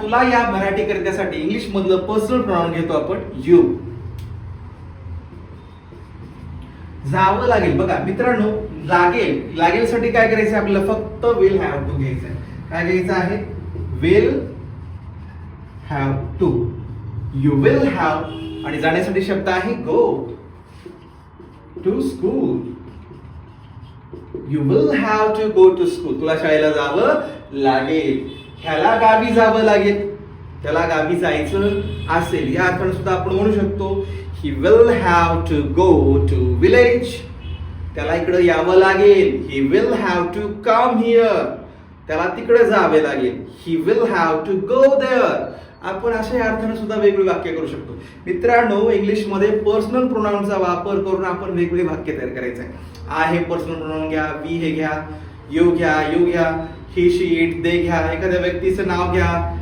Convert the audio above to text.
तुला या मराठी करित्यासाठी इंग्लिश मधलं पर्सनल प्रोनाउन घेतो आपण यू. जावं लागेल. बघा मित्रांनो, लागेल साठी काय करायचं आपल्याला, फक्त विल हॅव टू घ्यायचं आहे. काय घ्यायचं आहे, will have to. You will have, आणि जाण्यासाठी शब्द आहे go to school. You will have to go to school. तुला शाळेला जावं लागेल. ह्याला गावी जावं लागेल, त्याला गावी जायचं असेल या अर्थाने सुद्धा आपण म्हणू शकतो he will have to go to village. त्याला इकडे यावं लागेल. He will have to come here. त्याला तिकडे जावे लागेल. He will have to go there. आपण अशा अर्थाने सुद्धा वेगवेगळी वाक्य करू शकतो. मित्रांनो, इंग्लिश मध्ये पर्सनल प्रोनाउनचा वापर करून आपण वेगवेगळे वाक्य तयार करायचं आहे. पर्सनल प्रोनाउन घ्या, वी हे घ्या, यू घ्या, ही शी इट दे घ्या, एखाद्या व्यक्तीचं नाव घ्या.